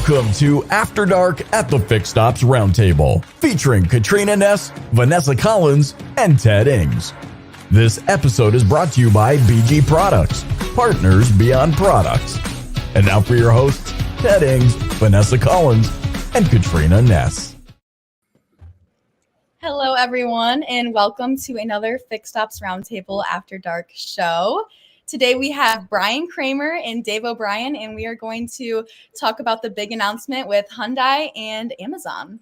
Welcome to After Dark at the Fixed Ops Roundtable, featuring Katrina Ness, Vanessa Collins, and Ted Ings. This episode is brought to you by BG Products, partners beyond products. And now for your hosts, Ted Ings, Vanessa Collins, and Katrina Ness. Hello, everyone, and welcome to another Fixed Ops Roundtable After Dark show. Today we have Brian Kramer and Dave O'Brien, and we are going to talk about the big announcement with Hyundai and Amazon.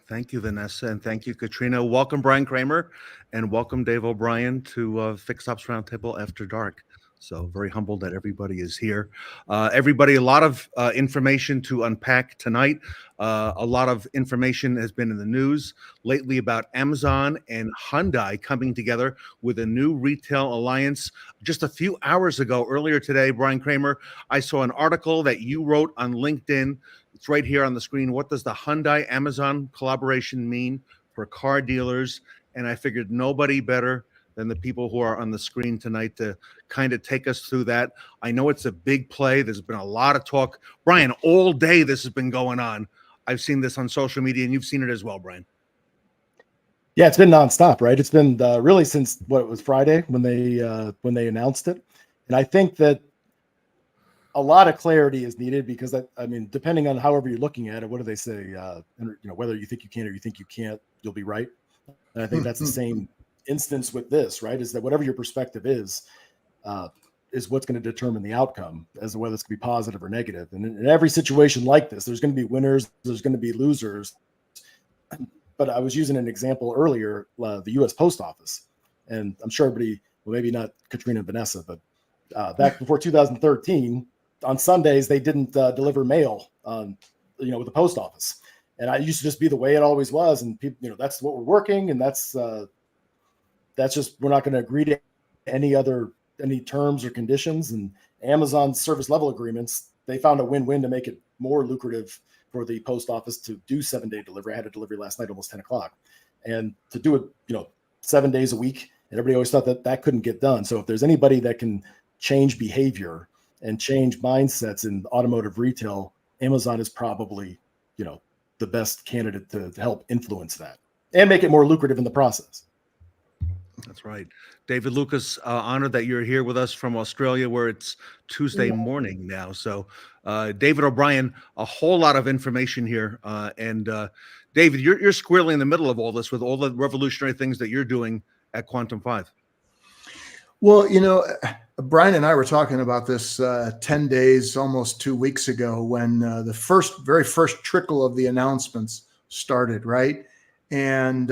Thank you, Vanessa, and thank you, Katrina. Welcome, Brian Kramer, and welcome, Dave O'Brien, to Fixed Ops Roundtable After Dark. So very humbled that everybody is here. Everybody, a lot of information to unpack tonight. A lot of information has been in the news lately about Amazon and Hyundai coming together with a new retail alliance. Just a few hours ago, earlier today, Brian Kramer, I saw an article that you wrote on LinkedIn. It's right here on the screen. What does the Hyundai-Amazon collaboration mean for car dealers? And I figured nobody better than the people who are on the screen tonight to kind of take us through that. I know it's a big play. There's been a lot of talk. Brian, all day this has been going on. I've seen this on social media, and you've seen it as well, Brian. Yeah, it's been nonstop, right? It's been really since it was Friday when they announced it. And I think that a lot of clarity is needed because, I mean, depending on however you're looking at it, what do they say? Whether you think you can or you think you can't, you'll be right. And I think that's the same instance with this, right? Is that whatever your perspective is what's going to determine the outcome as to whether it's going to be positive or negative. And in every situation like this, there's going to be winners, there's going to be losers. But I was using an example earlier, the U.S. Post Office, and I'm sure everybody, well, maybe not Katrina and Vanessa, but back before 2013, on Sundays they didn't deliver mail, with the post office, and I used to just be the way it always was, and people, that's what we're working, and that's just, we're not going to agree to any terms or conditions. And Amazon's service level agreements, they found a win-win to make it more lucrative for the post office to do 7-day delivery. I had a delivery last night, almost 10 o'clock, and to do it, 7 days a week. And everybody always thought that couldn't get done. So if there's anybody that can change behavior and change mindsets in automotive retail, Amazon is probably, the best candidate to help influence that and make it more lucrative in the process. That's right. David Lucas, honored that you're here with us from Australia, where it's Tuesday morning now. So David O'Brien, a whole lot of information here. And David, you're squarely in the middle of all this with all the revolutionary things that you're doing at Quantum 5. Well, Brian and I were talking about this 10 days, almost 2 weeks ago, when the very first trickle of the announcements started, right? And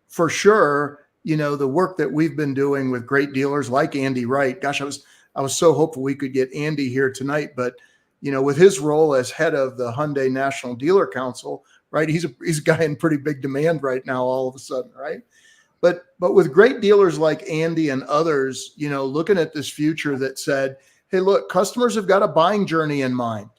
for sure, the work that we've been doing with great dealers like Andy Wright. Gosh, I was so hopeful we could get Andy here tonight, but with his role as head of the Hyundai National Dealer Council, right? He's a guy in pretty big demand right now, all of a sudden, right? But with great dealers like Andy and others, looking at this future that said, hey, look, customers have got a buying journey in mind.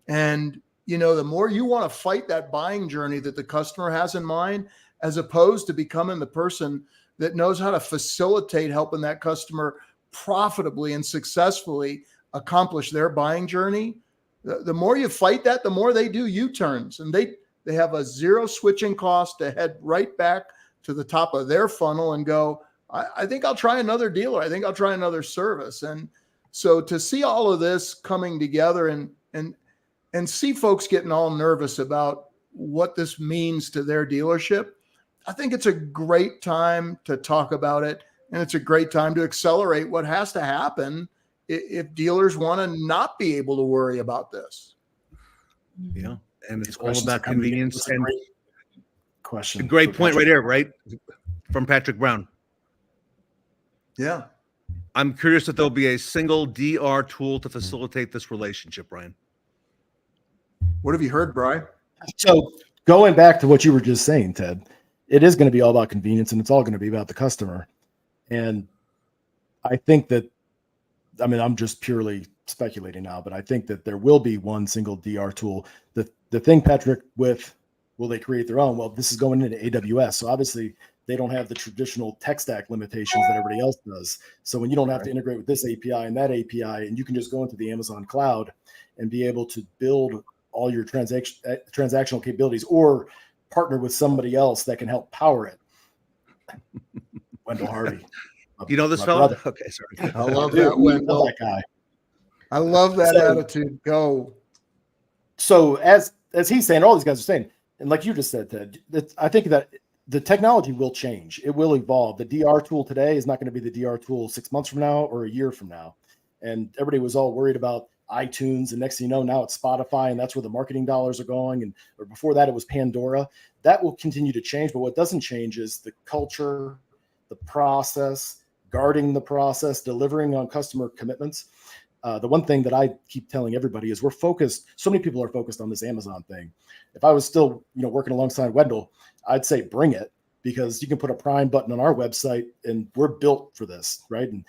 And, the more you want to fight that buying journey that the customer has in mind, as opposed to becoming the person that knows how to facilitate helping that customer profitably and successfully accomplish their buying journey, the more you fight that, the more they do U-turns. And they have a zero switching cost to head right back to the top of their funnel and go, I think I'll try another dealer. I think I'll try another service. And so to see all of this coming together and see folks getting all nervous about what this means to their dealership, I think it's a great time to talk about it. And it's a great time to accelerate what has to happen if dealers want to not be able to worry about this. Yeah. And it's all about convenience. And Question. Great point right there, right? From Patrick Brown. Yeah. I'm curious if there'll be a single DR tool to facilitate this relationship, Brian. What have you heard, Brian? So going back to what you were just saying, Ted, it is going to be all about convenience, and it's all going to be about the customer. And I think that, I'm just purely speculating now, but I think that there will be one single DR tool. The thing, Patrick, with will they create their own? Well, this is going into AWS. So obviously they don't have the traditional tech stack limitations that everybody else does. So when you don't have to integrate with this API and that API, and you can just go into the Amazon cloud and be able to build all your transactional capabilities, or partner with somebody else that can help power it. Wendell Harvey. You know this my fella? brother. Okay, sorry. I love Dude, that, Wendell. love that guy. I love that So- attitude. Go. So as he's saying, all these guys are saying, and like you just said, Ted, I think that the technology will change. It will evolve. The DR tool today is not going to be the DR tool 6 months from now or a year from now. And everybody was all worried about iTunes, and next thing you know, now it's Spotify, and that's where the marketing dollars are going. And or before that, it was Pandora. That will continue to change. But what doesn't change is the culture, the process, guarding the process, delivering on customer commitments. The one thing that I keep telling everybody is we're focused. So many people are focused on this Amazon thing. If I was still, working alongside Wendell, I'd say bring it, because you can put a Prime button on our website, and we're built for this, right? And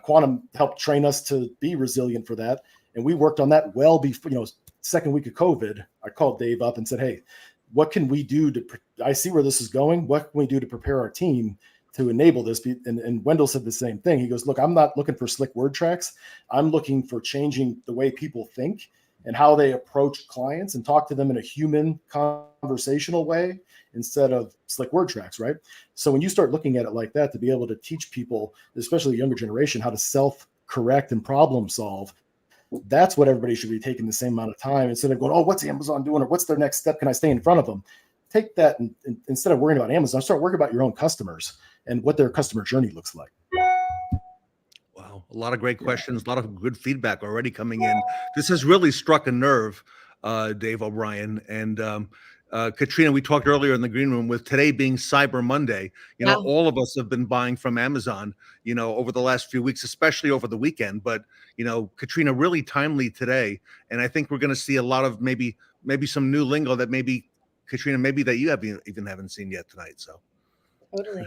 Quantum helped train us to be resilient for that, and we worked on that well before. Second week of COVID, I called Dave up and said, "Hey, what can we do I see where this is going. What can we do to prepare our team to enable this?" And Wendell said the same thing. He goes, "Look, I'm not looking for slick word tracks. I'm looking for changing the way people think and how they approach clients and talk to them in a human conversational way instead of slick word tracks," right? So when you start looking at it like that, to be able to teach people, especially the younger generation, how to self-correct and problem solve, that's what everybody should be taking the same amount of time, instead of going, "Oh, what's Amazon doing? Or what's their next step? Can I stay in front of them?" Take that and instead of worrying about Amazon, start worrying about your own customers and what their customer journey looks like. Wow, a lot of great questions, a lot of good feedback already coming in. This has really struck a nerve, Dave O'Brien. And Katrina, we talked earlier in the green room, with today being Cyber Monday, Yeah. all of us have been buying from Amazon, over the last few weeks, especially over the weekend. But, Katrina, really timely today. And I think we're going to see a lot of maybe some new lingo that maybe, Katrina, maybe that you even haven't seen yet tonight. So Totally.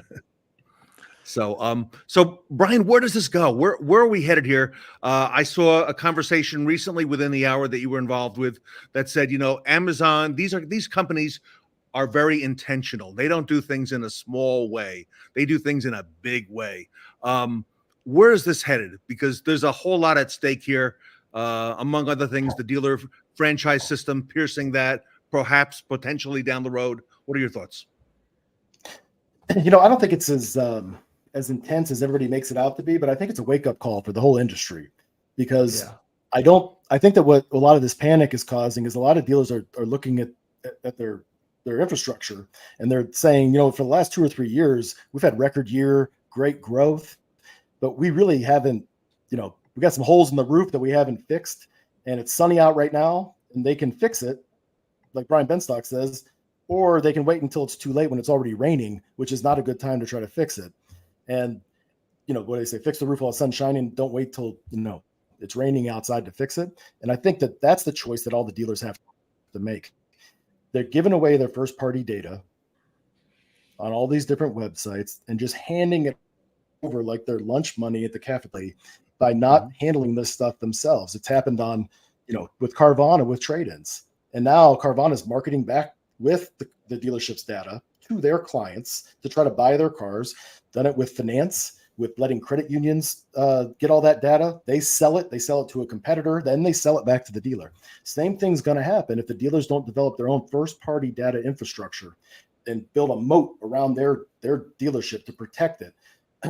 So Brian, where does this go? Where are we headed here? I saw a conversation recently within the hour that you were involved with that said, Amazon, these companies are very intentional. They don't do things in a small way. They do things in a big way. Where is this headed? Because there's a whole lot at stake here. Among other things, the dealer franchise system, piercing that, perhaps potentially down the road. What are your thoughts? I don't think it's as intense as everybody makes it out to be, but I think it's a wake-up call for the whole industry, because I think that what a lot of this panic is causing is a lot of dealers are looking at their infrastructure, and they're saying, for the last 2 or 3 years, we've had record year, great growth, but we really haven't, we got some holes in the roof that we haven't fixed, and it's sunny out right now, and they can fix it, like Brian Benstock says, or they can wait until it's too late when it's already raining, which is not a good time to try to fix it. And, what do they say? Fix the roof while the sun's shining. Don't wait till, it's raining outside to fix it. And I think that that's the choice that all the dealers have to make. They're giving away their first party data on all these different websites and just handing it over like their lunch money at the cafeteria by not handling this stuff themselves. It's happened on, with Carvana with trade-ins. And now Carvana is marketing back with the dealership's data to their clients to try to buy their cars. Done it with finance, with letting credit unions get all that data. They sell it to a competitor, then they sell it back to the dealer. Same thing's going to happen if the dealers don't develop their own first party data infrastructure and build a moat around their dealership to protect it.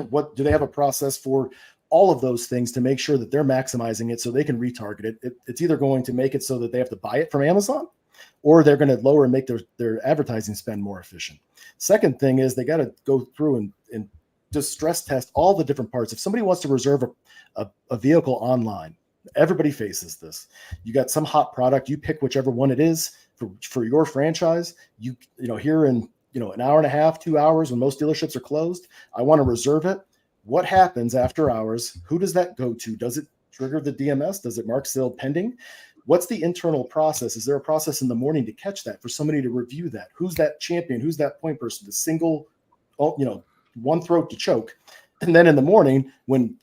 What do they have a process for all of those things to make sure that they're maximizing it so they can retarget it? It's either going to make it so that they have to buy it from Amazon, or they're going to lower and make their advertising spend more efficient. Second thing is they got to go through and just stress test all the different parts. If somebody wants to reserve a vehicle online, everybody faces this. You got some hot product, you pick whichever one it is for your franchise. Here in an hour and a half, 2 hours, when most dealerships are closed, I want to reserve it. What happens after hours? Who does that go to? Does it trigger the DMS? Does it mark still pending? What's the internal process? Is there a process in the morning to catch that, for somebody to review that? Who's that champion? Who's that point person? The single, one throat to choke. And then in the morning, when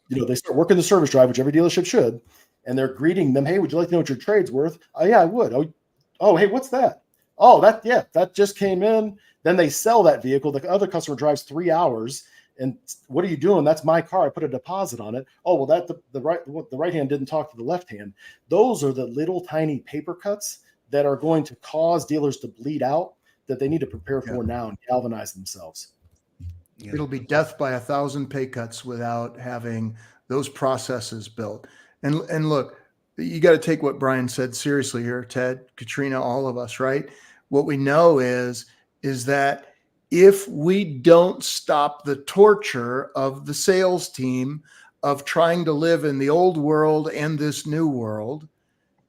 they start working the service drive, which every dealership should, and they're greeting them, "Hey, would you like to know what your trade's worth?" "Oh, yeah, I would." Oh, hey, what's that? "Oh, that just came in." Then they sell that vehicle. The other customer drives 3 hours. And "What are you doing?" "That's my car. I put a deposit on it." "Oh, well, the right hand didn't talk to the left hand." Those are the little tiny paper cuts that are going to cause dealers to bleed out that they need to prepare for now and galvanize themselves. Yeah. It'll be death by 1,000 pay cuts without having those processes built. And look, you got to take what Brian said seriously here, Ted, Katrina, all of us, right? What we know is that if we don't stop the torture of the sales team of trying to live in the old world and this new world,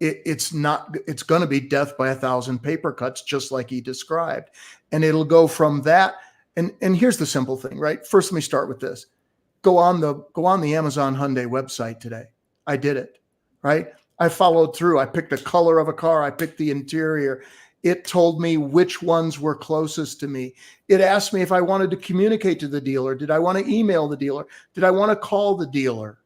it's going to be death by 1,000 paper cuts, just like he described. And it'll go from that. And here's the simple thing, right? First, let me start with this. Go on the Amazon Hyundai website today. I did it, right? I followed through. I picked the color of a car. I picked the interior. It told me which ones were closest to me. It asked me if I wanted to communicate to the dealer. Did I want to email the dealer? Did I want to call the dealer?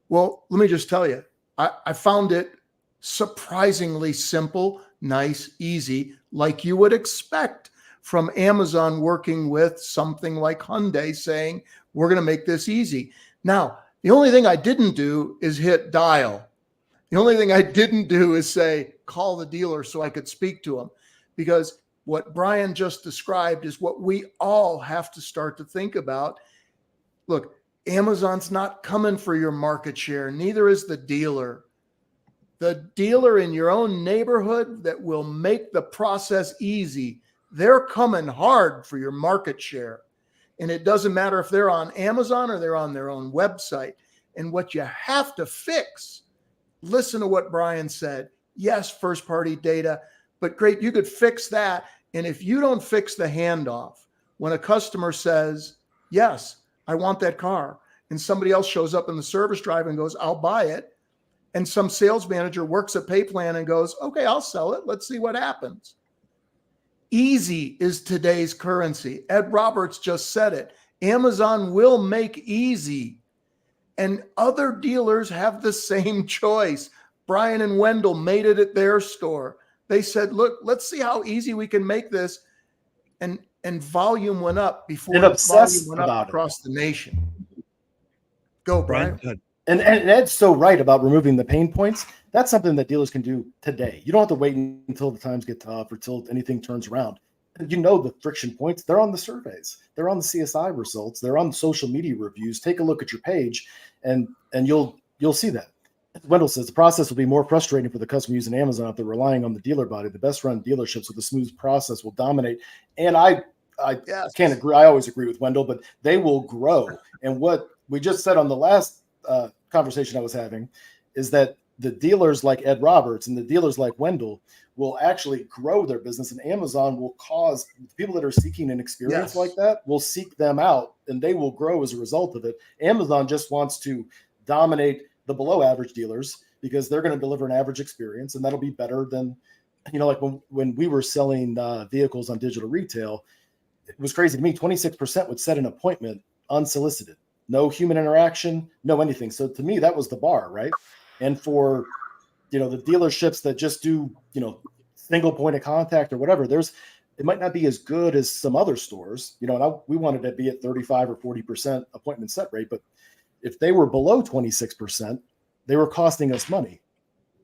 Well, let me just tell you, I found it surprisingly simple, nice, easy, like you would expect from Amazon working with something like Hyundai saying, we're going to make this easy. Now, the only thing I didn't do is hit dial. The only thing I didn't do is say, call the dealer so I could speak to him, because what Brian just described is what we all have to start to think about. Look, Amazon's not coming for your market share. Neither is the dealer. The dealer in your own neighborhood that will make the process easy, they're coming hard for your market share. And it doesn't matter if they're on Amazon or they're on their own website. And what you have to fix, listen to what Brian said. Yes, first party data, but great, you could fix that. And if you don't fix the handoff, when a customer says, yes, I want that car, and somebody else shows up in the service drive and goes, I'll buy it, and some sales manager works a pay plan and goes, okay, I'll sell it. Let's see what happens. Easy is today's currency. Ed Roberts just said it. Amazon will make easy. And other dealers have the same choice. Brian and Wendell made it at their store. They said, look, let's see how easy we can make this. And volume went up before volume went up across the nation. Go, Brian. And Ed's so right about removing the pain points. That's something that dealers can do today. You don't have to wait until the times get tough or till anything turns around. You know the friction points. They're on the surveys. They're on the CSI results. They're on the social media reviews. Take a look at your page, and you'll see that. As Wendell says, the process will be more frustrating for the customer using Amazon if they're relying on the dealer body. The best run dealerships with a smooth process will dominate. And I can't agree. I always agree with Wendell, but they will grow. And what we just said on the last conversation I was having is that the dealers like Ed Roberts and the dealers like Wendell will actually grow their business, and Amazon will cause people that are seeking an experience like that will seek them out, and they will grow as a result of it. Amazon just wants to dominate the below average dealers because they're going to deliver an average experience, and that'll be better than, like when we were selling vehicles on digital retail, it was crazy to me. 26% would set an appointment unsolicited. No human interaction, no anything. So to me, that was the bar, right? And for, the dealerships that just do, single point of contact or whatever, it might not be as good as some other stores, and we wanted to be at 35 or 40% appointment set rate. But if they were below 26%, they were costing us money,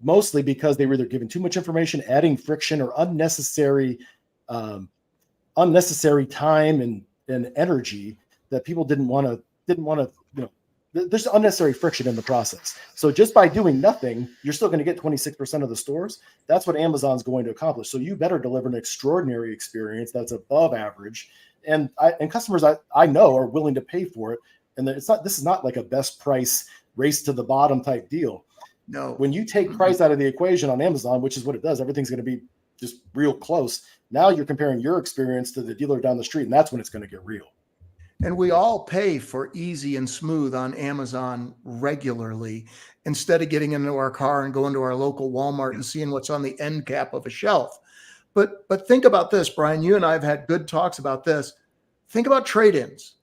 mostly because they were either giving too much information, adding friction, or unnecessary time and energy that people didn't want to, there's unnecessary friction in the process. So just by doing nothing, you're still going to get 26% of the stores. That's what Amazon's going to accomplish. So you better deliver an extraordinary experience that's above average. And customers I know are willing to pay for it. And this is not like a best price race to the bottom type deal. No. When you take price out of the equation on Amazon, which is what it does, everything's going to be just real close. Now you're comparing your experience to the dealer down the street, and that's when it's going to get real. And we all pay for easy and smooth on Amazon regularly instead of getting into our car and going to our local Walmart and seeing what's on the end cap of a shelf. But think about this, Brian. You and I have had good talks about this. Think about trade-ins.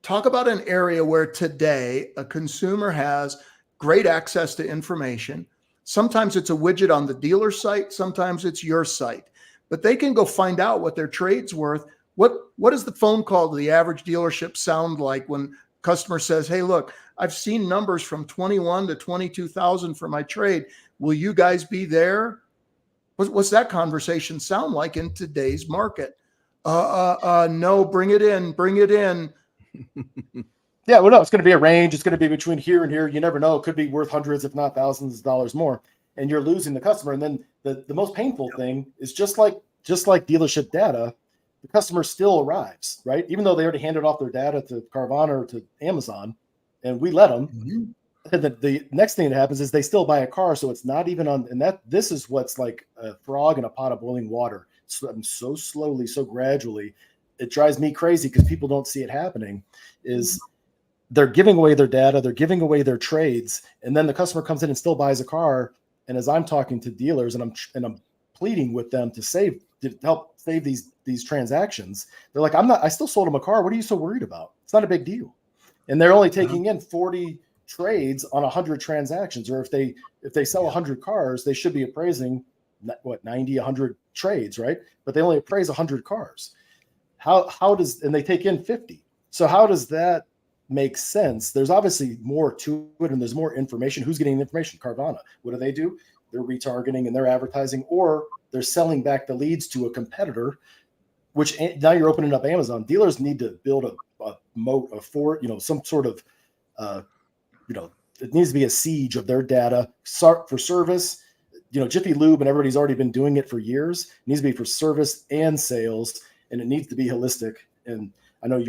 Talk about an area where today a consumer has great access to information. Sometimes it's a widget on the dealer site. Sometimes it's your site. But they can go find out what their trade's worth. What does the phone call to the average dealership sound like when customer says, hey, look, I've seen numbers from 21 to 22,000 for my trade. Will you guys be there? What's that conversation sound like in today's market? No, bring it in. Yeah, well, no, it's going to be a range. It's going to be between here and here. You never know. It could be worth hundreds, if not thousands of dollars more. And you're losing the customer. And then the most painful thing is just like dealership data, the customer still arrives, right? Even though they already handed off their data to Carvana or to Amazon, and we let them. Mm-hmm. And the next thing that happens is they still buy a car, so it's not even on. And this is what's like a frog in a pot of boiling water. So slowly, so gradually, it drives me crazy because people don't see it happening. Is they're giving away their data, they're giving away their trades, and then the customer comes in and still buys a car. And as I'm talking to dealers and I'm pleading with them to help save these transactions, they're like, I still sold them a car. What are you so worried about? It's not a big deal. And they're only taking in 40 trades on 100 transactions. Or if they sell 100 cars, they should be appraising 90, 100 trades, right? But they only appraise 100 cars. And they take in 50. So how does that make sense? There's obviously more to it, and there's more information. Who's getting the information? Carvana. What do? They're retargeting and they're advertising, or they're selling back the leads to a competitor, which now you're opening up Amazon. Dealers need to build a moat for, some sort of, it needs to be a siege of their data for service. Jiffy Lube and everybody's already been doing it for years. It needs to be for service and sales, and it needs to be holistic. And I know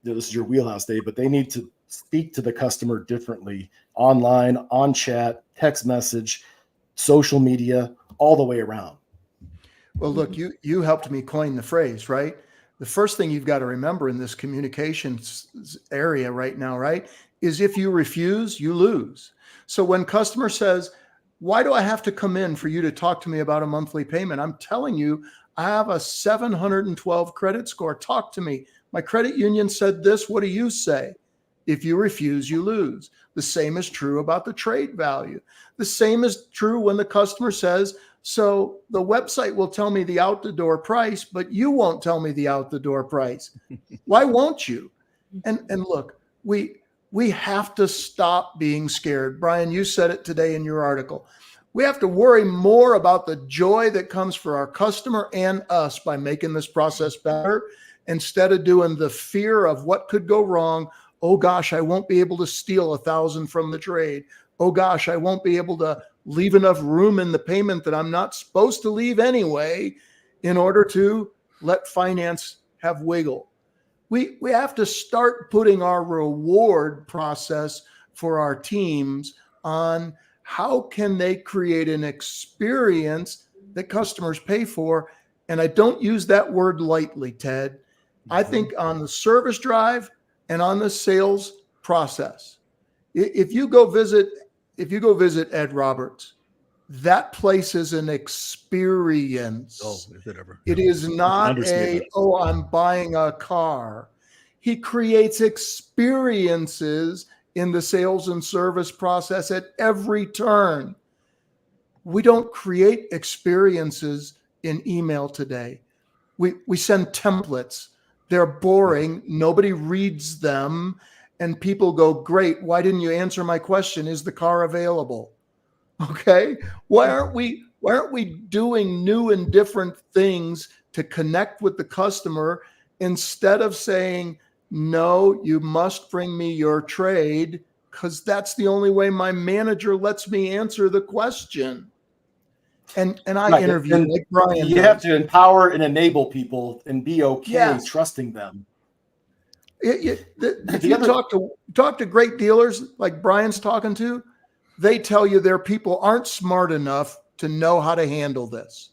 this is your wheelhouse, Dave, but they need to speak to the customer differently, online, on chat, text message, social media, all the way around. Well, look, you helped me coin the phrase, right? The first thing you've got to remember in this communications area right now, right, is if you refuse, you lose. So when customer says, why do I have to come in for you to talk to me about a monthly payment? I'm telling you, I have a 712 credit score. Talk to me. My credit union said this. What do you say? If you refuse, you lose. The same is true about the trade value. The same is true when the customer says, so the website will tell me the out the door price, but you won't tell me the out the door price. Why won't you? And look, we have to stop being scared. Brian, you said it today in your article. We have to worry more about the joy that comes for our customer and us by making this process better, instead of doing the fear of what could go wrong. Oh gosh, I won't be able to steal 1,000 from the trade. Oh gosh, I won't be able to leave enough room in the payment that I'm not supposed to leave anyway in order to let finance have wiggle. We have to start putting our reward process for our teams on how can they create an experience that customers pay for. And I don't use that word lightly, Ted. I think on the service drive and on the sales process, if you go visit Ed Roberts, that place is an experience. Oh, is it ever? It is not I'm buying a car. He creates experiences in the sales and service process at every turn. We don't create experiences in email today. We send templates. They're boring. Nobody reads them. And people go, great, why didn't you answer my question? Is the car available? Okay. Why aren't we doing new and different things to connect with the customer instead of saying, no, you must bring me your trade because that's the only way my manager lets me answer the question. And I interview like Brian. You have to empower and enable people and be okay trusting them. If you talk to great dealers like Brian's talking to, they tell you their people aren't smart enough to know how to handle this.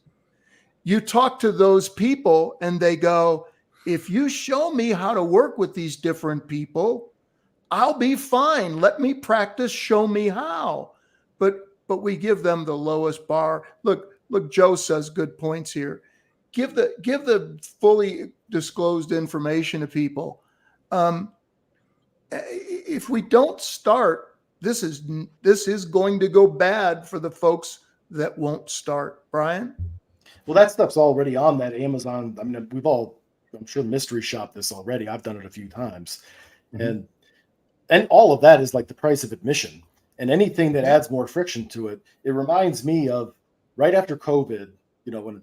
You talk to those people and they go, if you show me how to work with these different people, I'll be fine. Let me practice. Show me how. But we give them the lowest bar. Look, Joe says good points here. Give the fully disclosed information to people. If we don't start, this is going to go bad for the folks that won't start. Brian? Well, that stuff's already on that Amazon. I mean, I'm sure mystery shop this already. I've done it a few times. Mm-hmm. And all of that is like the price of admission. And anything that adds more friction to it, it reminds me of right after COVID, when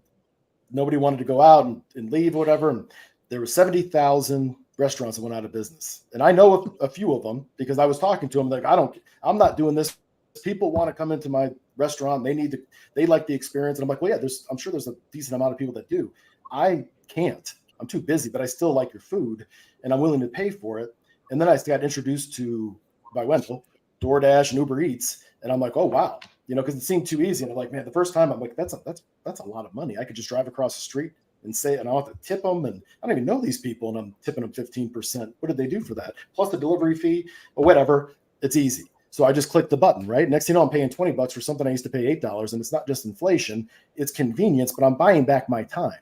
nobody wanted to go out and leave or whatever, and there were 70,000 restaurants that went out of business. And I know a few of them because I was talking to them. Like, I'm not doing this. People want to come into my restaurant. They like the experience. And I'm like, well, yeah, I'm sure there's a decent amount of people that do. I can't. I'm too busy, but I still like your food and I'm willing to pay for it. And then I got introduced to, by Wendell, DoorDash and Uber Eats. And I'm like, oh, wow. Because it seemed too easy. And I'm like, man, the first time I'm like, that's a lot of money. I could just drive across the street and say, and I don't have to tip them. And I don't even know these people. And I'm tipping them 15%. What did they do for that? Plus the delivery fee or whatever. It's easy. So I just clicked the button, right? Next thing you know, I'm paying $20 for something I used to pay $8. And it's not just inflation, it's convenience, but I'm buying back my time.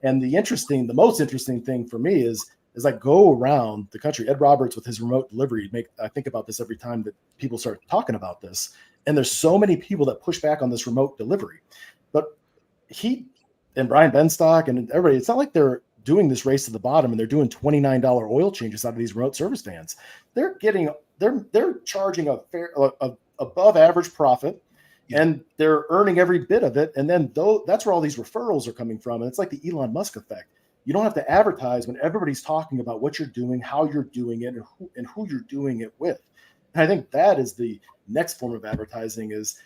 And the most interesting thing for me is I go around the country. Ed Roberts with his remote delivery, I think about this every time that people start talking about this. And there's so many people that push back on this remote delivery. But he and Brian Benstock and everybody, it's not like they're doing this race to the bottom and they're doing $29 oil changes out of these remote service vans. They're charging above average profit, and they're earning every bit of it. And then that's where all these referrals are coming from. And it's like the Elon Musk effect. You don't have to advertise when everybody's talking about what you're doing, how you're doing it, and who you're doing it with. And I think that is the next form of advertising is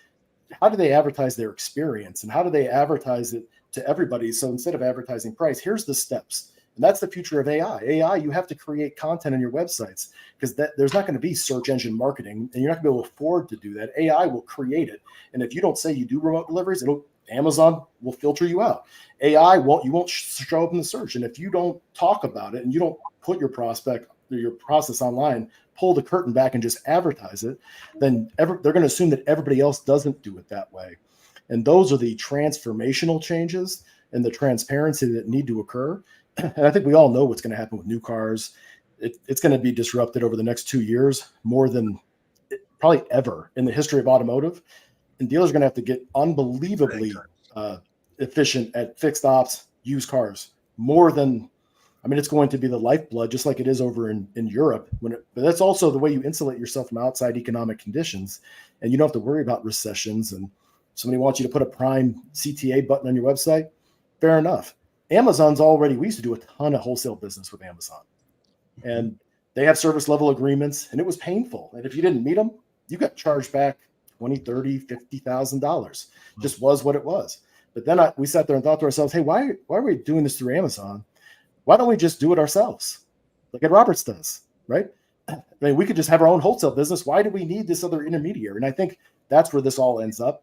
how do they advertise their experience and how do they advertise it to everybody? So instead of advertising price, here's the steps. And that's the future of AI. AI, you have to create content on your websites because there's not going to be search engine marketing and you're not going to be able to afford to do that. AI will create it. And if you don't say you do remote deliveries, Amazon will filter you out. AI won't show up in the search. And if you don't talk about it and you don't put your prospect or your process online, pull the curtain back and just advertise it, then they're going to assume that everybody else doesn't do it that way. And those are the transformational changes and the transparency that need to occur. And I think we all know what's going to happen with new cars. It's going to be disrupted over the next 2 years more than probably ever in the history of automotive. And dealers are going to have to get unbelievably efficient at fixed ops, used cars, more than, it's going to be the lifeblood, just like it is over in Europe. But that's also the way you insulate yourself from outside economic conditions. And you don't have to worry about recessions. And somebody wants you to put a prime CTA button on your website. Fair enough. We used to do a ton of wholesale business with Amazon. And they have service level agreements, and it was painful. And if you didn't meet them, you got charged back $20,000, $30,000, $50,000. Just was what it was. But then we sat there and thought to ourselves, hey, why are we doing this through Amazon? Why don't we just do it ourselves? Like Ed Roberts does, right? We could just have our own wholesale business. Why do we need this other intermediary? And I think that's where this all ends up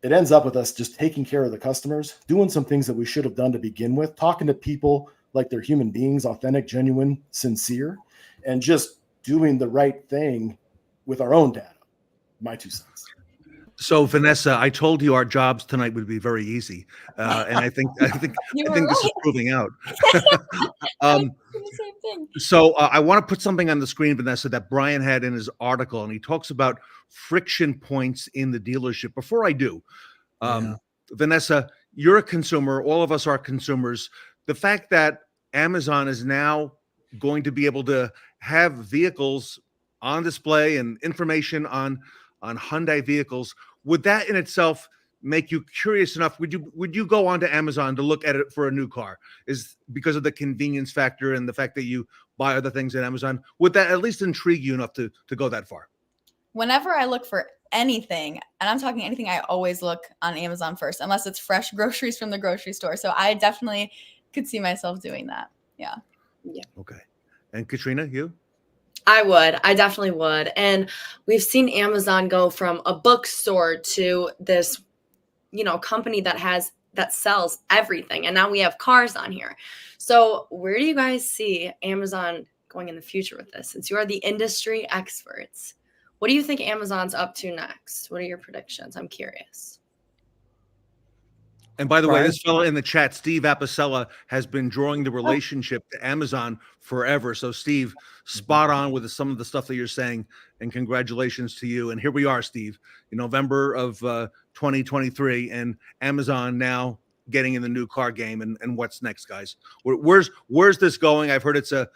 it ends up with us just taking care of the customers, doing some things that we should have done to begin with, talking to people like they're human beings, authentic, genuine, sincere, and just doing the right thing with our own data. My 2 cents. So Vanessa, I told you our jobs tonight would be very easy, and I think this is proving out. The same thing. So I want to put something on the screen, Vanessa, that Brian had in his article, and he talks about friction points in the dealership. Before I do, Vanessa, you're a consumer. All of us are consumers. The fact that Amazon is now going to be able to have vehicles on display and information on Hyundai vehicles, would that in itself make you curious enough? Would you go onto Amazon to look at it for a new car? Is because of the convenience factor and the fact that you buy other things at Amazon, would that at least intrigue you enough to go that far? Whenever I look for anything, and I'm talking anything, I always look on Amazon first, unless it's fresh groceries from the grocery store. So I definitely could see myself doing that. Yeah. Okay. And Katrina, you? I definitely would. And we've seen Amazon go from a bookstore to this, company that sells everything. And now we have cars on here. So where do you guys see Amazon going in the future with this? Since you are the industry experts, what do you think Amazon's up to next? What are your predictions? I'm curious. And by the way, this fellow in the chat, Steve Apicella, has been drawing the relationship to Amazon forever. So, Steve, spot on with some of the stuff that you're saying, and congratulations to you. And here we are, Steve, in November of 2023, and Amazon now getting in the new car game. And what's next, guys? Where's this going? I've heard it's a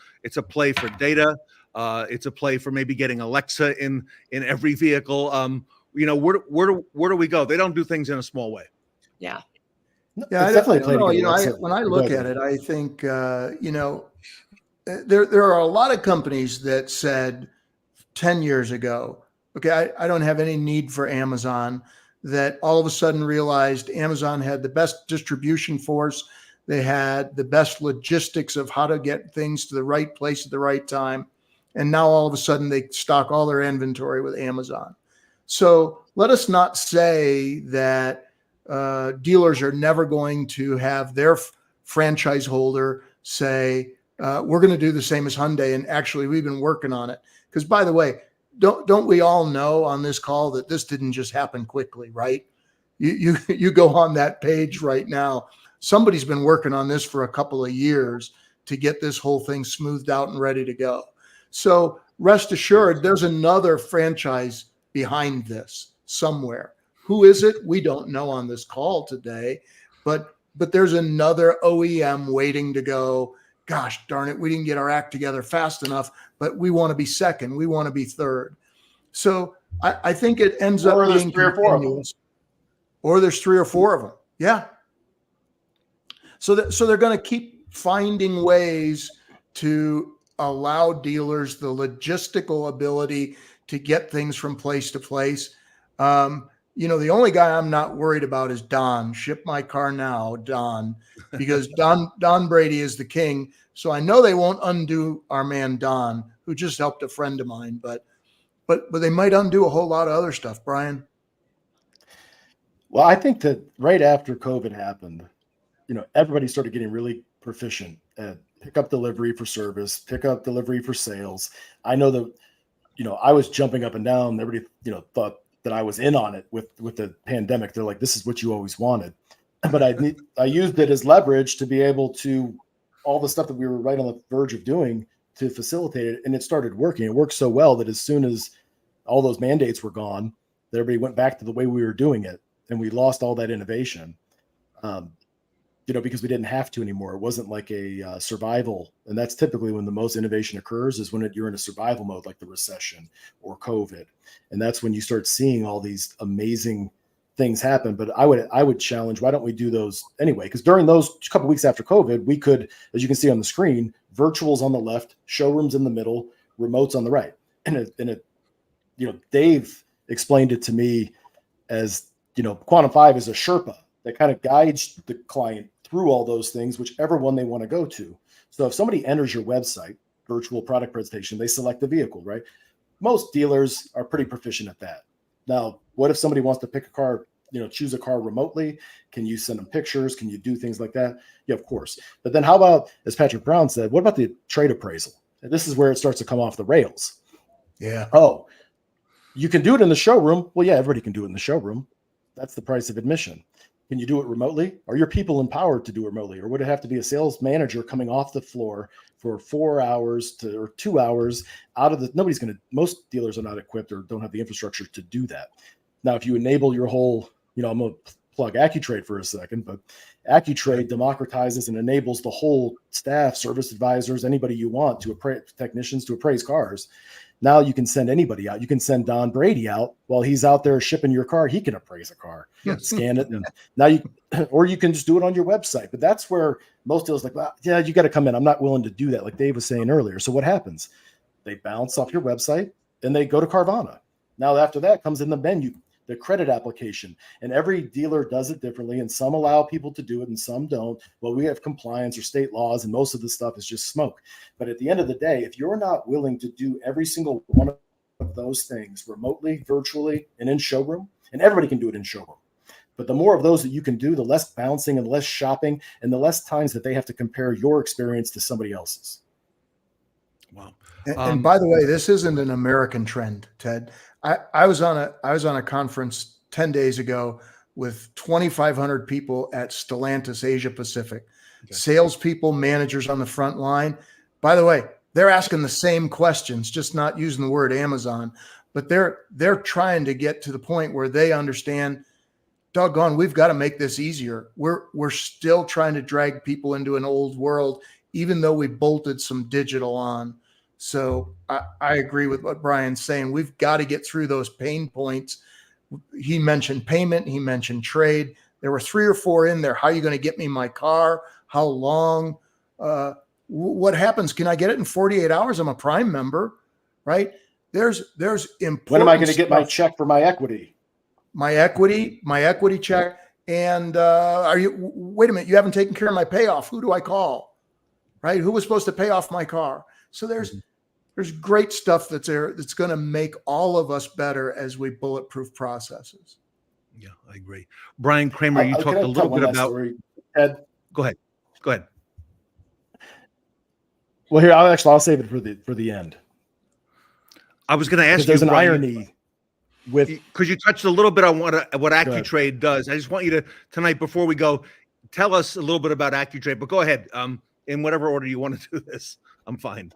play for data. It's a play for maybe getting Alexa in every vehicle. where do we go? They don't do things in a small way. Yeah. Yeah, It's definitely I don't know. played together. When I look at it, I think there are a lot of companies that said 10 years ago, okay, I don't have any need for Amazon, that all of a sudden realized Amazon had the best distribution force. They had the best logistics of how to get things to the right place at the right time. And now all of a sudden they stock all their inventory with Amazon. So let us not say that dealers are never going to have their franchise holder say, we're going to do the same as Hyundai. And actually, we've been working on it. Because by the way, don't we all know on this call that this didn't just happen quickly, right? You go on that page right now. Somebody's been working on this for a couple of years to get this whole thing smoothed out and ready to go. So rest assured, there's another franchise behind this somewhere. Who is it? We don't know on this call today, but there's another OEM waiting to go. Gosh darn it, we didn't get our act together fast enough, but we want to be second. We want to be third. So I think it ends up being continuous. Or there's 3 or 4 of them. Yeah. So they're going to keep finding ways to allow dealers the logistical ability to get things from place to place. The only guy I'm not worried about is Don. Ship my car now, Don, because Don Brady is the king. So I know they won't undo our man Don, who just helped a friend of mine, but they might undo a whole lot of other stuff, Brian. Well, I think that right after COVID happened, everybody started getting really proficient at pickup delivery for service, pickup delivery for sales. I know that, I was jumping up and down. Everybody, thought that I was in on it with the pandemic. They're like, this is what you always wanted. But I used it as leverage to be able to, all the stuff that we were right on the verge of doing, to facilitate it. And it started working. It worked so well that as soon as all those mandates were gone, everybody went back to the way we were doing it. And we lost all that innovation, because we didn't have to anymore. It wasn't like a survival. And that's typically when the most innovation occurs, is when you're in a survival mode, like the recession or COVID. And that's when you start seeing all these amazing things happen. But I would challenge, why don't we do those anyway? Because during those couple of weeks after COVID, we could, as you can see on the screen, virtuals on the left, showrooms in the middle, remotes on the right. And Dave explained it to me as, Quantum 5 is a Sherpa that kind of guides the client through all those things, whichever one they want to go to. So if somebody enters your website, virtual product presentation, they select the vehicle, right? Most dealers are pretty proficient at that. Now, what if somebody wants to pick a car, choose a car remotely? Can you send them pictures? Can you do things like that? Yeah, of course. But then how about, as Patrick Brown said, what about the trade appraisal? And this is where it starts to come off the rails. Yeah. Oh, you can do it in the showroom. Well, yeah, everybody can do it in the showroom. That's the price of admission. Can you do it remotely? Are your people empowered to do it remotely? Or would it have to be a sales manager coming off the floor for 4 hours or 2 hours out of the, most dealers are not equipped or don't have the infrastructure to do that. Now, if you enable your whole, I'm going to plug AccuTrade for a second, but AccuTrade democratizes and enables the whole staff, service advisors, anybody you want to technicians to appraise cars. Now you can send anybody out. You can send Don Brady out while he's out there shipping your car. He can appraise a car, scan it. And now or you can just do it on your website. But that's where most dealers are like, well, yeah, you got to come in. I'm not willing to do that, like Dave was saying earlier. So what happens? They bounce off your website and they go to Carvana. Now, after that comes in the menu, the credit application, and every dealer does it differently. And some allow people to do it and some don't. Well, we have compliance or state laws, and most of the stuff is just smoke. But at the end of the day, if you're not willing to do every single one of those things remotely, virtually, and in showroom, and everybody can do it in showroom. But the more of those that you can do, the less bouncing and less shopping, and the less times that they have to compare your experience to somebody else's. Wow. And by the way, this isn't an American trend, Ted. I was on a conference 10 days ago with 2,500 people at Stellantis Asia Pacific, salespeople, managers on the front line. By the way, they're asking the same questions, just not using the word Amazon, but they're trying to get to the point where they understand, doggone, we've got to make this easier. We're still trying to drag people into an old world, even though we bolted some digital on. So I agree with what Brian's saying. We've got to get through those pain points He mentioned payment. He mentioned trade. There were 3 or 4 in there. How are you going to get me my car? How long? What happens? Can I get it in 48 hours? I'm a Prime member, right? There's important. When am I going to get my check for my equity? My equity check. And wait a minute, you haven't taken care of my payoff. Who do I call? Right? Who was supposed to pay off my car? So there's great stuff that's there that's going to make all of us better as we bulletproof processes. Yeah, I agree. Brian Kramer, you talked a little bit about. Ed, Go ahead. well, here I'll save it for the end. I was going to ask you. There's an Brian, irony with, because you touched a little bit on what AccuTrade does. I just want you to tonight, before we go, tell us a little bit about AccuTrade. But go ahead, in whatever order you want to do this. I'm fine.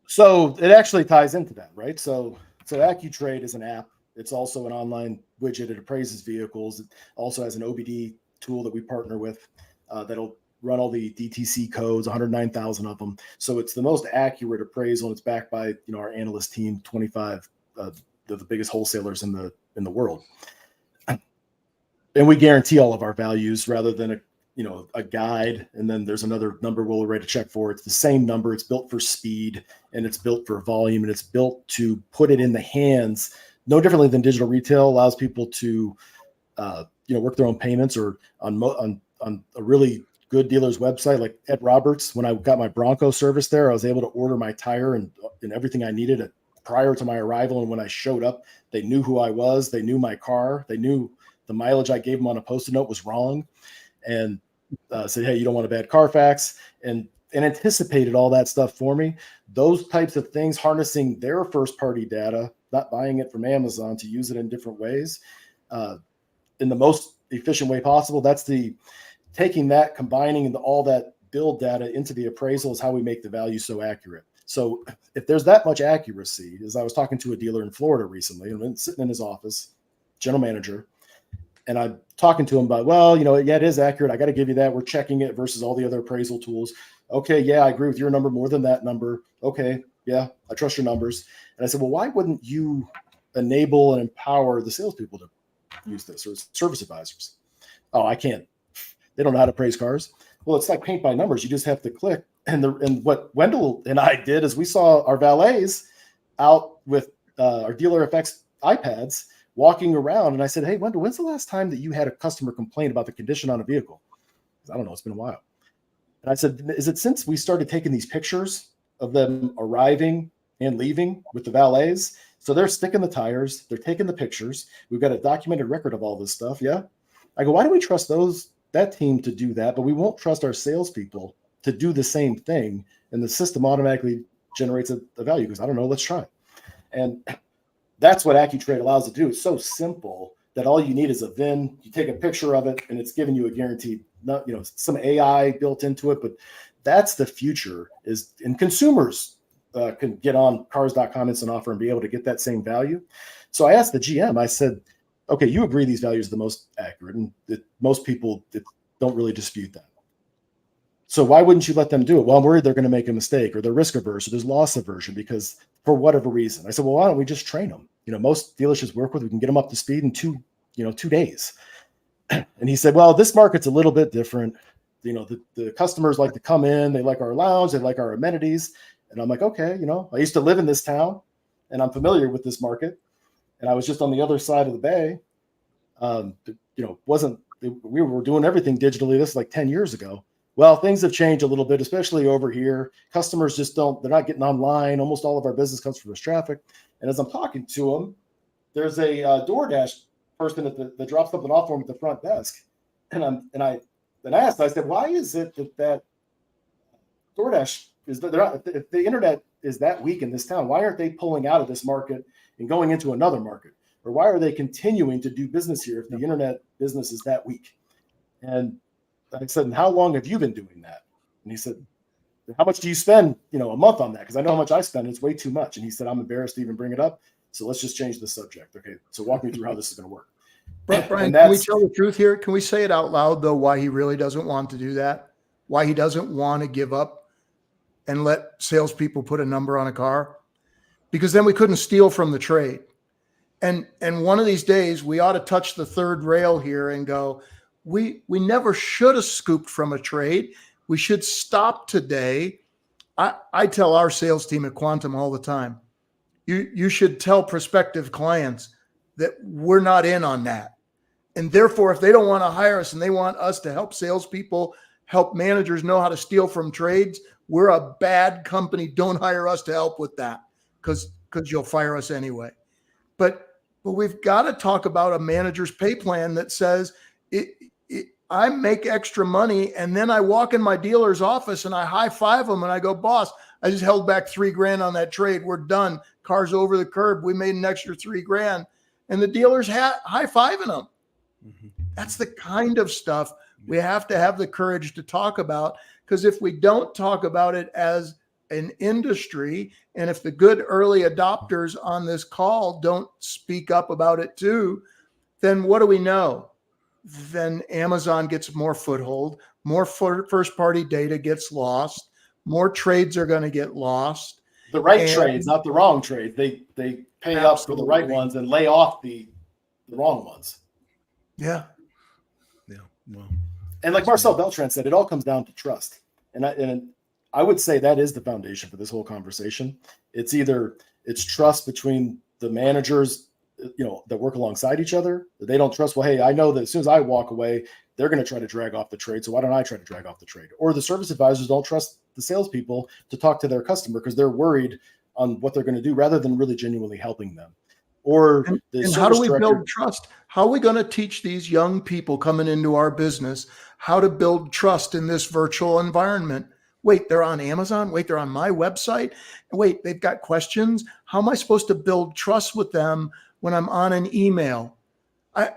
So it actually ties into that, right? So AccuTrade is an app. It's also an online widget. It appraises vehicles. It also has an OBD tool that we partner with that'll run all the DTC codes, 109,000 of them. So it's the most accurate appraisal. And it's backed by our analyst team, 25 the biggest wholesalers in the world. And we guarantee all of our values rather than a guide. And then there's another number we'll write a check for. It's the same number. It's built for speed and it's built for volume and it's built to put it in the hands, no differently than digital retail allows people to, work their own payments or on a really good dealer's website, like Ed Roberts. When I got my Bronco service there, I was able to order my tire and everything I needed prior to my arrival. And when I showed up, they knew who I was. They knew my car. They knew the mileage I gave them on a Post-it note was wrong. And said, hey, you don't want a bad Carfax, and anticipated all that stuff for me. Those types of things, harnessing their first-party data, not buying it from Amazon to use it in different ways, in the most efficient way possible. That's taking that, combining all that build data into the appraisal is how we make the value so accurate. So if there's that much accuracy, as I was talking to a dealer in Florida recently, and I'm sitting in his office, general manager, and I'm talking to him about, well, yeah, it is accurate. I got to give you that. We're checking it versus all the other appraisal tools. Okay, yeah, I agree with your number more than that number. Okay, yeah, I trust your numbers. And I said, well, why wouldn't you enable and empower the salespeople to use this, or service advisors? Oh, I can't. They don't know how to appraise cars. Well, it's like paint by numbers. You just have to click. And what Wendell and I did is we saw our valets out with our Dealer FX iPads walking around. And I said, hey, Wendell, when's the last time that you had a customer complain about the condition on a vehicle? I don't know. It's been a while. And I said, is it since we started taking these pictures of them arriving and leaving with the valets? So they're sticking the tires. They're taking the pictures. We've got a documented record of all this stuff. Yeah. I go, why do we trust that team to do that, but we won't trust our salespeople to do the same thing? And the system automatically generates a value because I don't know, let's try it. And that's what AccuTrade allows to do. It's so simple that all you need is a VIN. You take a picture of it and it's giving you a guaranteed, some AI built into it, but that's the future and consumers can get on cars.com instant offer and be able to get that same value. So I asked the GM, I said, okay, you agree these values are the most accurate, and most people don't really dispute that. So why wouldn't you let them do it? Well, I'm worried they're going to make a mistake, or they're risk averse, or there's loss aversion because for whatever reason. I said, well, why don't we just train them? Most dealerships work with, we can get them up to speed in 2 days. And he said, well, this market's a little bit different. The customers like to come in, they like our lounge, they like our amenities. And I'm like, okay, I used to live in this town and I'm familiar with this market. And I was just on the other side of the bay. We were doing everything digitally. This is like 10 years ago. Well, things have changed a little bit, especially over here. Customers they're not getting online. Almost all of our business comes from this traffic. And as I'm talking to them, there's a DoorDash person that drops something off for them at the front desk. And I asked, I said, why is it that DoorDash if the internet is that weak in this town, why aren't they pulling out of this market and going into another market? Or why are they continuing to do business here if the internet business is that weak? And I said, and how long have you been doing that? And he said, how much do you spend, a month on that? Because I know how much I spend. It's way too much. And he said, I'm embarrassed to even bring it up. So let's just change the subject. Okay. So walk me through how this is going to work. Brian, can we tell the truth here? Can we say it out loud, though, why he really doesn't want to do that? Why he doesn't want to give up and let salespeople put a number on a car? Because then we couldn't steal from the trade. And one of these days we ought to touch the third rail here and go, we never should have scooped from a trade. We should stop today. I tell our sales team at Quantum all the time, you should tell prospective clients that we're not in on that. And therefore, if they don't want to hire us and they want us to help salespeople, help managers know how to steal from trades, we're a bad company. Don't hire us to help with that because you'll fire us anyway. But we've got to talk about a manager's pay plan that says I make extra money and then I walk in my dealer's office and I high five them and I go, boss, I just held back $3,000 on that trade. We're done. Car's over the curb. We made an extra $3,000 and the dealer's high fiving them. Mm-hmm. That's the kind of stuff we have to have the courage to talk about, because if we don't talk about it as an industry, and if the good early adopters on this call don't speak up about it too, then what do we know? Then Amazon gets more foothold, more first party data gets lost, more trades are going to get lost. The right trades, not the wrong trades. They pay up for the right ones and lay off the wrong ones. Yeah. Well, and like Marcel Beltran said, it all comes down to trust. And I would say that is the foundation for this whole conversation. It's trust between the managers, that work alongside each other. That they don't trust. Well, hey, I know that as soon as I walk away, they're going to try to drag off the trade. So why don't I try to drag off the trade? Or the service advisors don't trust the salespeople to talk to their customer because they're worried on what they're going to do rather than really genuinely helping them. Or and how do we build trust? How are we going to teach these young people coming into our business how to build trust in this virtual environment? Wait, they're on Amazon. Wait, they're on my website. Wait, they've got questions. How am I supposed to build trust with them when I'm on an email?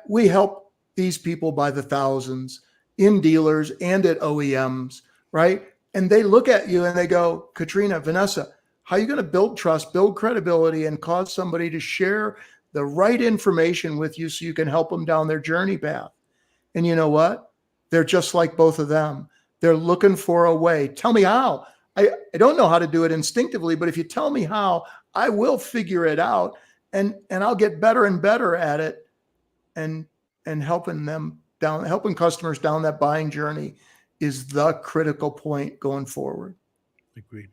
We help these people by the thousands in dealers and at OEMs, right? And they look at you and they go, Katrina, Vanessa, how are you going to build trust, build credibility, and cause somebody to share the right information with you so you can help them down their journey path? And you know what? They're just like both of them. They're looking for a way. Tell me how. I don't know how to do it instinctively, but if you tell me how, I will figure it out, and I'll get better and better at it, and helping customers down that buying journey is the critical point going forward. Agreed.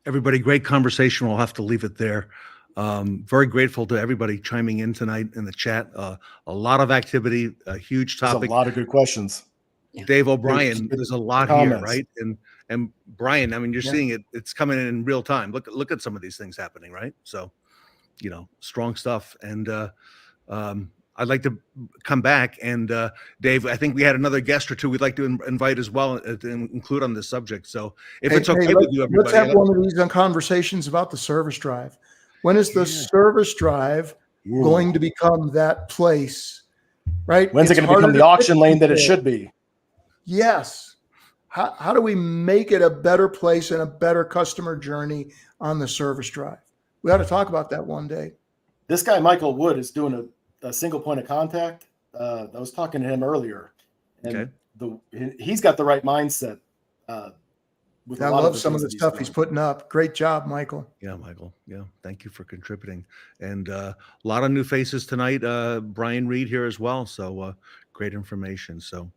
Everybody, great conversation. We'll have to leave it there. Very grateful to everybody chiming in tonight in the chat. A lot of activity, a huge topic. There's a lot of good questions. Dave O'Brien, there's a lot here, right? And Brian, I mean, you're seeing it. It's coming in real time. Look at some of these things happening, right? So, strong stuff. And I'd like to come back. And Dave, I think we had another guest or two we'd like to invite as well to include on this subject. So if it's okay with you, everybody. Let's have one of these conversations about the service drive. When is the service drive going to become that place, right? When's it going to become the auction lane that it should be? Yes. How do we make it a better place and a better customer journey on the service drive? We ought to talk about that one day. This guy, Michael Wood, is doing a single point of contact. I was talking to him earlier, and he's got the right mindset. I love some of the stuff he's putting up. Great job, Michael. Yeah, Michael. Yeah, thank you for contributing. And a lot of new faces tonight. Brian Reed here as well. So great information. So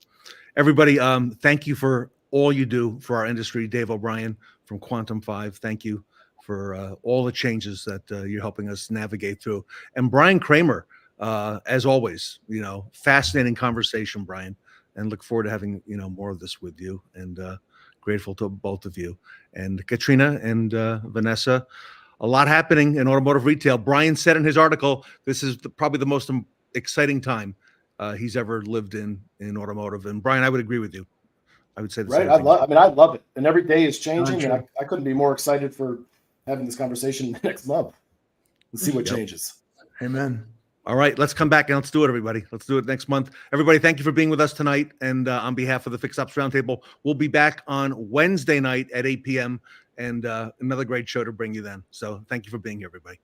everybody, thank you for all you do for our industry. Dave O'Brien from Quantum 5. Thank you for all the changes that you're helping us navigate through. And Brian Kramer, as always, fascinating conversation, Brian, and look forward to having, more of this with you, and grateful to both of you. And Katrina and Vanessa, a lot happening in automotive retail. Brian said in his article, this is probably the most exciting time he's ever lived in automotive. And Brian, I would agree with you. I would say the same thing. I love it. And every day is changing. And I couldn't be more excited for having this conversation next month and see what changes. Amen. All right, let's come back and let's do it, everybody. Let's do it next month. Everybody, thank you for being with us tonight. And on behalf of the Fixed Ops Roundtable, we'll be back on Wednesday night at 8 p.m. and another great show to bring you then. So thank you for being here, everybody.